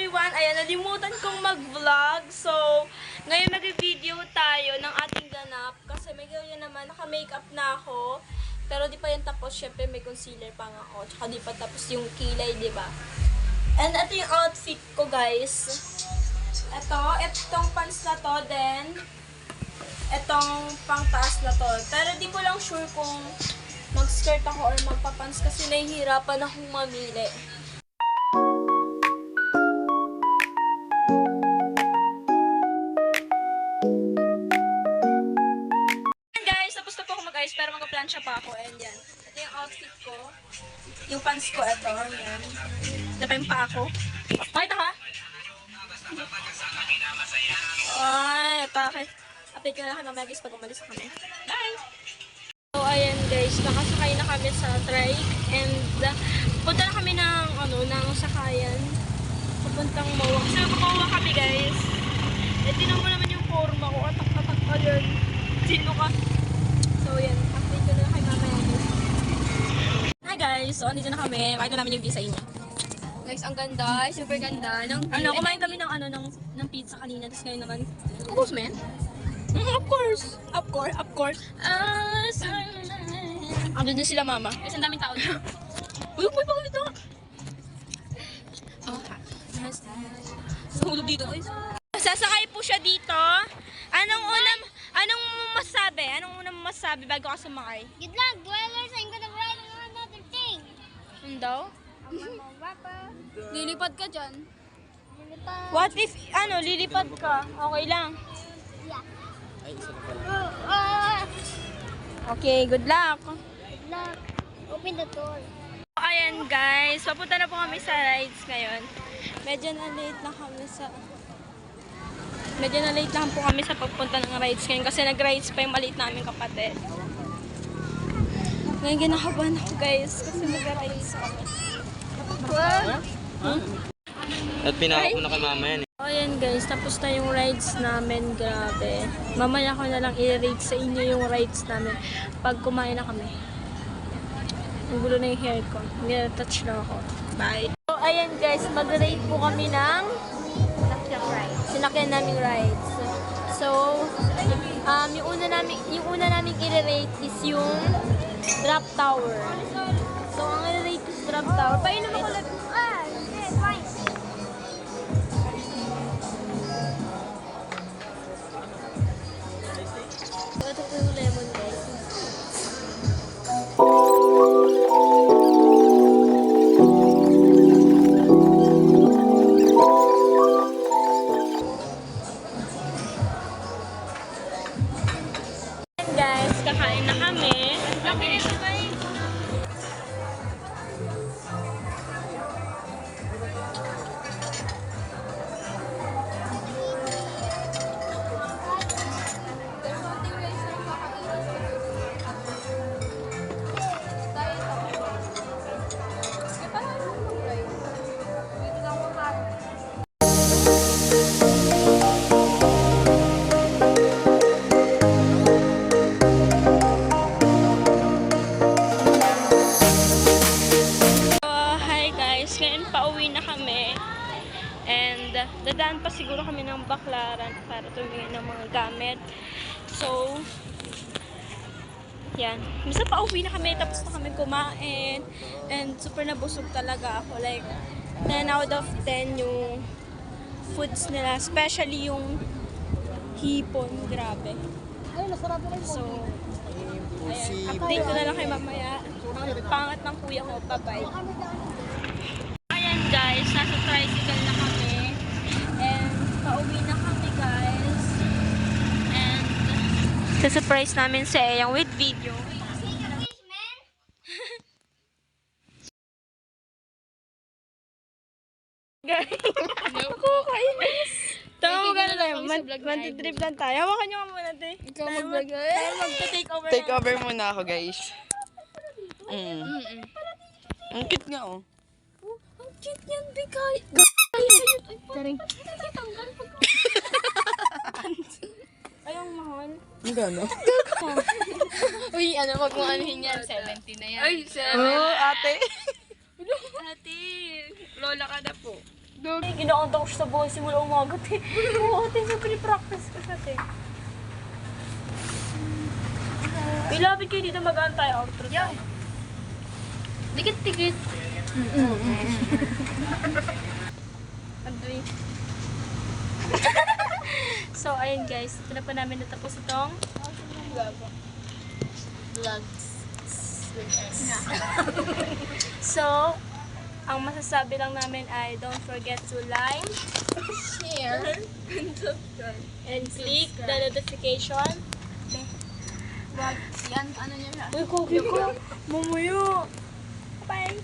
everyone! Ayan, nalimutan kong mag-vlog. So, ngayon mag-video tayo ng ating ganap. Kasi may ganyan naman, naka-makeup na ako. Pero di pa yan tapos, syempre may concealer pa nga ako. Tsaka di pa tapos yung kilay, di ba? And ito yung outfit ko, guys. Itong pants na to, then itong pangtaas na to. Pero di ko lang sure kung mag-skirt ako or magpa-pants kasi nahihirapan akong mamili. Pero mag-plancha pa ako, and yan. Ito yung outfit ko. Yung pants ko, ito. Yan. Ito pa yung paa ko. Makita ka? Ay, bakit? Update ko na lang mamaya guys pag umalis kami. Bye! So, ayan guys. Nakasakay na kami sa trike. And, punta na kami ng sakayan. Papuntang Mawak. So, Mawak kami guys. Eh, tinan mo naman yung forma ko. Atak-atak ka yun. Sino ka? So, yan. Update ko na lang kay mamaya. Hi guys! So, andito na kami. Makita namin yung visa inyo. Guys, ang ganda. Super ganda. Kumain kami ng pizza kanina. Tapos ngayon naman, ubos mo yan? Of course! Of course! Andun din sila mama. Kasi ang daming tao dito. Uy, bakit ito? Hulog dito guys. Sasakay po siya dito. Anong unang masabi bago ka sumakay? Good luck, dwellers. I'm gonna write another thing. Daw? Lilipad ka dyan. Lilipad. What if, lilipad ka? Okay lang. Yeah. Okay, good luck. Good luck. Open the door. Ayan guys, papunta na po kami sa rides ngayon. Medyo na-late lang po kami sa pagpunta ng rides ngayon kasi nag-rides pa yung maliit namin kapatid. Ngayon ginakabahan ako guys kasi mag-rides kami. At pinaka ko na kay mama yan eh. Ayan guys, tapos na yung rides namin. Grabe. Mamaya ko na lang i-rate sa inyo yung rides namin pag kumain na kami. Ang gulo na yung hair ko. Nila-touch na ako. Bye. So ayan guys, mag-rate po kami ng sinakyan naming rides. So, yung una naming i-rate is yung Drop Tower. So, ang i-rate is Drop Tower. Painom ako lang. Fine. Ito po yung lemon guys. Guys, kakain na kami. Pauwi na kami and dadaan pa siguro kami ng Baklaran para tumingin ng mga gamit. So yan, misa pauwi na kami, tapos na kami kumain and super nabusog talaga ako, like 10 out of 10 yung foods nila, especially yung hipon, grabe. So ayan, update ko na lang kay mamaya. Ang pangat ng kuya ko, bye-bye. Guys, nasa tricycle na kami and pauwi na kami guys and sa-surprise namin si Eyang with video. Guys, ako kainis. Tama mo gano'n tayo, mag-trip lang tayo. Hawakan nyo nga muna tayo. Ikaw mag-vlog na. Tayo mag-take over. Take over muna ako guys. Ang cute nga oh. Ang cute yan, bigay. Taring. Ayong mahal. Ang gano? Uy, wag mo anuhin yan. 70 na yan. Ay, 7. Oh, ate. Ate, lola ka na po. Ginaunta ko siya sa buhay simula umaga. Oo, ate, so pre-practice ko siya, te. Ilapit kayo dito mag-antay outro tayo. Dikit-dikit. Andri. So, ayun guys. Ito na pa namin natapos itong Vlogs. So, ang masasabi lang namin ay don't forget to like Share. and click the notification. Wag. Yan, ano niya siya? Uy, kogi ko. Mumuyo. Bye.